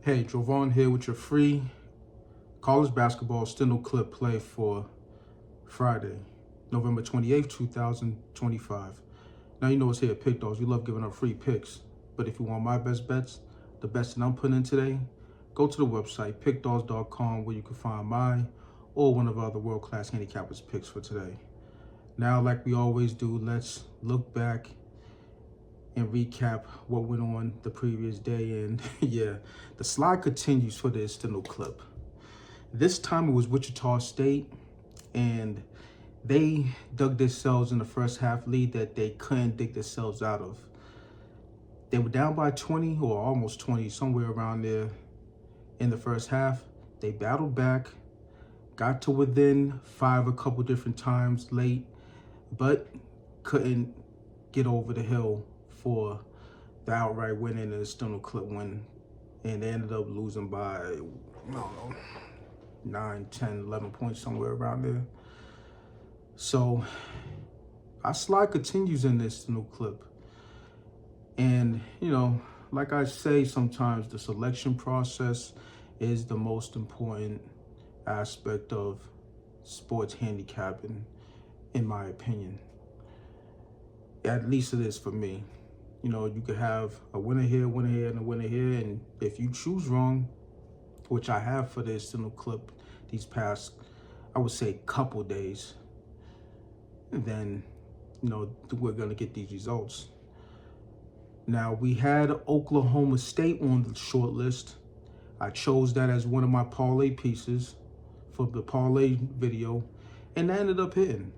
Hey, Jovan here with your free college basketball Steno clip play for Friday, November 28th, 2025. Now you know it's here at Pick Dawgz. We love giving up free picks. But if you want my best bets, the best that I'm putting in today, go to the website, pickdawgz.com, where you can find my or one of our other world-class handicappers picks for today. Now, like we always do, let's look back and recap what went on the previous day. And yeah, the slide continues for the Extendo clip. This time it was Wichita State, and they dug themselves in the first half lead that they couldn't dig themselves out of. They were down by 20 or almost 20, somewhere around there in the first half. They battled back, got to within 5 a couple different times late, but couldn't get over the hill for the outright win in the Steno clip win. And they ended up losing by, I don't know, 9, 10, 11 points, somewhere around there. So our slide continues in this Steno clip. And, you know, like I say sometimes, the selection process is the most important aspect of sports handicapping, in my opinion. At least it is for me. You know, you could have a winner here, and a winner here. And if you choose wrong, which I have for this Steno clip these past, I would say, couple days, then, you know, we're going to get these results. Now, we had Oklahoma State on the short list. I chose that as one of my parlay pieces for the parlay video, and that ended up hitting.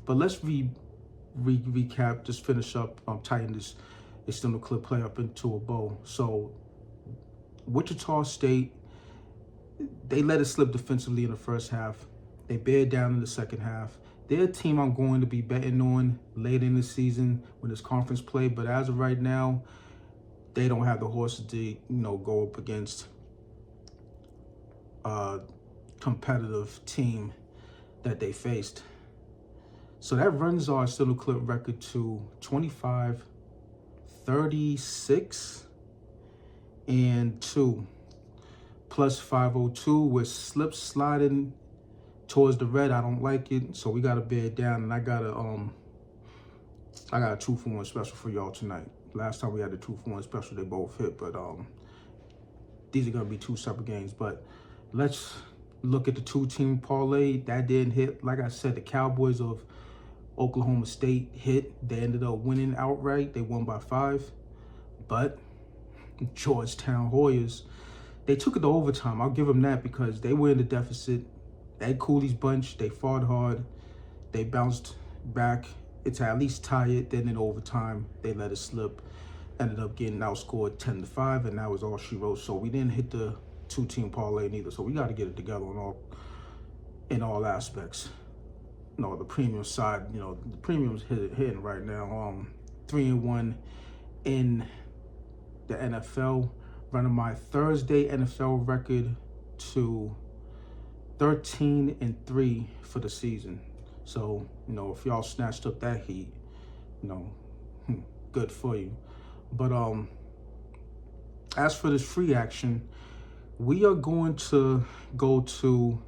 But let's recap, just finish up, tighten this Extendo clip play up into a bow. So Wichita State, they let it slip defensively in the first half. They bared down in the second half. They're a team I'm going to be betting on later in the season when it's conference play, but as of right now, they don't have the horses to, you know, go up against a competitive team that they faced. So that runs our Steno clip record to 25, 36, and 2, plus 502. We're slip sliding towards the red. I don't like it, so we got to bear down. And I got a 2-for-1 special for y'all tonight. Last time we had the 2-for-1 special, they both hit, but these are gonna be 2 separate games. But let's look at the 2-team parlay that didn't hit. Like I said, the Cowboys of Oklahoma State hit. They ended up winning outright. They won by 5. But Georgetown Hoyas, they took it to overtime. I'll give them that because they were in the deficit. Ed Cooley's bunch, they fought hard. They bounced back. It's at least tie it. Then in overtime, they let it slip. Ended up getting outscored 10-5, and that was all she wrote. So we didn't hit the 2-team parlay neither. So we got to get it together in all aspects. No, the premium side, you know, the premium's hitting right now. 3-1 in the NFL, running my Thursday NFL record to 13-3 for the season. So, you know, if y'all snatched up that heat, you know, good for you. But as for this free action, we are going to go to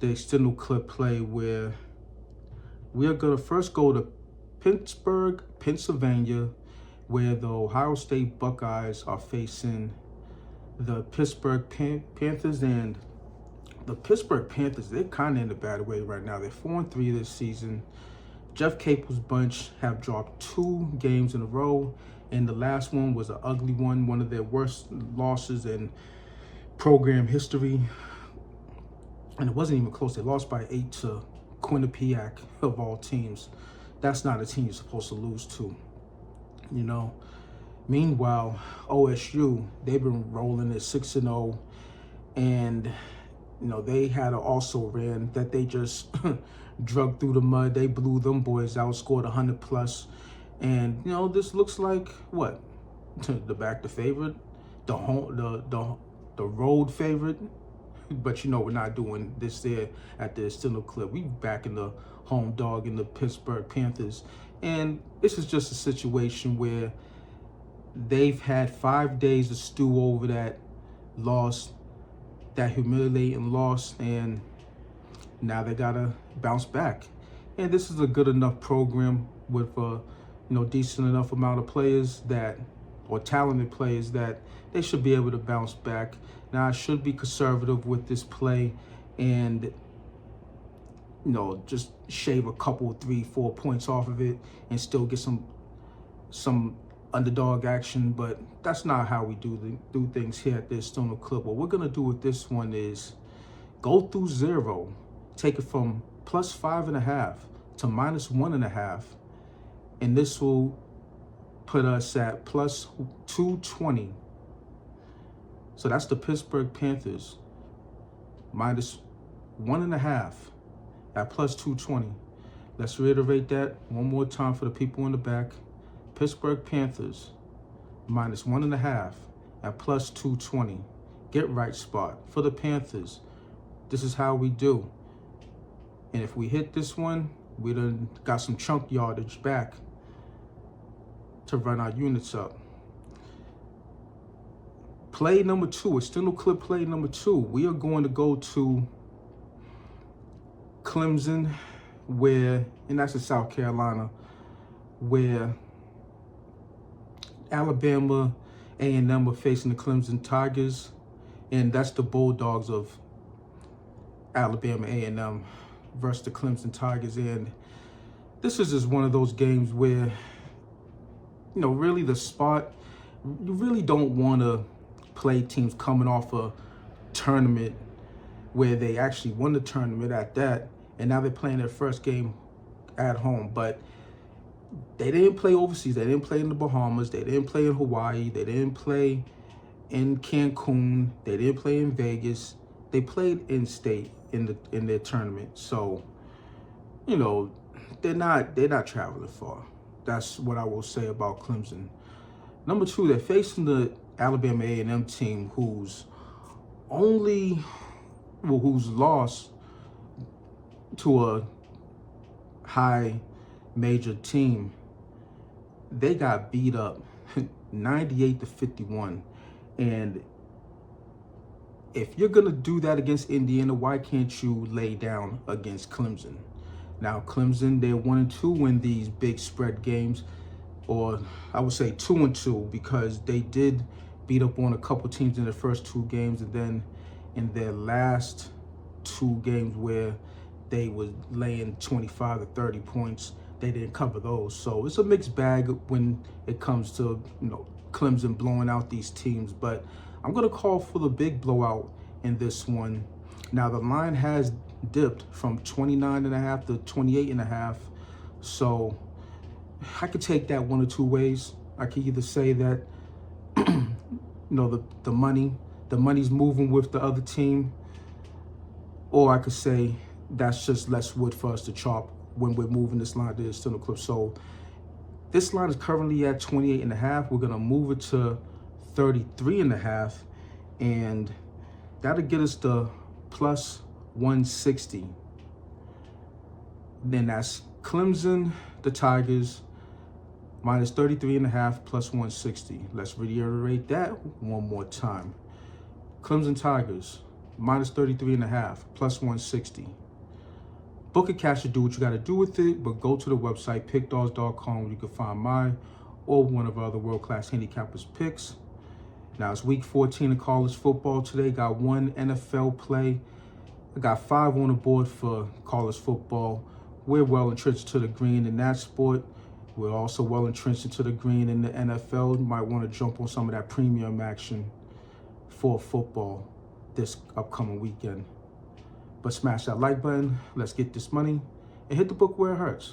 the Extendo clip play where we are going to first go to Pittsburgh, Pennsylvania, where the Ohio State Buckeyes are facing the Pittsburgh Panthers. And the Pittsburgh Panthers, they're kind of in a bad way right now. They're 4-3 this season. Jeff Capel's bunch have dropped 2 games in a row, and the last one was an ugly one of their worst losses in program history. And it wasn't even close. They lost by 8 to Quinnipiac, of all teams. That's not a team you're supposed to lose to, you know. Meanwhile, OSU, they've been rolling at 6-0, and you know, they had an also ran that they just drug through the mud. They blew them boys out, scored 100+. And, you know, this looks like, what? The favorite? The road favorite? But, you know, we're not doing this there at the Extendo clip. We back in the home dog in the Pittsburgh Panthers. And this is just a situation where they've had 5 days to stew over that loss, that humiliating loss, and now they gotta bounce back. And this is a good enough program with a decent enough amount of players that, or talented players, that they should be able to bounce back. Now, I should be conservative with this play and just shave a couple, 3-4 points off of it and still get some underdog action, but that's not how we do things here at the Extendo Clip. What we're gonna do with this one is go through 0, take it from +5.5 to -1.5, and this will put us at +220. So that's the Pittsburgh Panthers, -1.5 at +220. Let's reiterate that one more time for the people in the back. Pittsburgh Panthers, -1.5 at +220. Get right spot for the Panthers. This is how we do. And if we hit this one, we done got some chunk yardage back to run our units up. Play number 2, Extendo Clip play number 2. We are going to go to Clemson, and that's in South Carolina, where Alabama A&M are facing the Clemson Tigers, and that's the Bulldogs of Alabama A&M versus the Clemson Tigers. And this is just one of those games where, really the spot, you really don't want to play teams coming off a tournament where they actually won the tournament at that, and now they're playing their first game at home. But they didn't play overseas. They didn't play in the Bahamas. They didn't play in Hawaii. They didn't play in Cancun. They didn't play in Vegas. They played in state in their tournament. So, they're not traveling far. That's what I will say about Clemson. Number 2, they're facing the Alabama A&M team, who's lost to a high major team. They got beat up 98-51. And if you're gonna do that against Indiana, why can't you lay down against Clemson? Now, Clemson, they're 1-2 in these big spread games, or I would say 2-2, because they did beat up on a couple teams in the first 2 games, and then in their last 2 games where they was laying 25 to 30 points, they didn't cover those. So it's a mixed bag when it comes to Clemson blowing out these teams. But I'm gonna call for the big blowout in this one. Now, the line has dipped from 29.5 to 28.5. So I could take that one or two ways. I could either say that the money's moving with the other team, or I could say that's just less wood for us to chop when we're moving this line to the Extendo Clip. So this line is currently at 28.5. We're gonna move it to 33.5, and that'll get us to +160. Then that's Clemson, the Tigers, -33.5 +160. Let's reiterate that one more time. Clemson Tigers, -33.5 +160. Book a cash to do what you got to do with it, but go to the website pickdawgz.com where you can find my or one of our other world-class handicappers picks. Now, it's week 14 of college football today. Got 1 NFL play. I got 5 on the board for college football. We're well entrenched to the green in that sport. We're also well entrenched into the green in the NFL. You might want to jump on some of that premium action for football this upcoming weekend. But smash that like button. Let's get this money and hit the book where it hurts.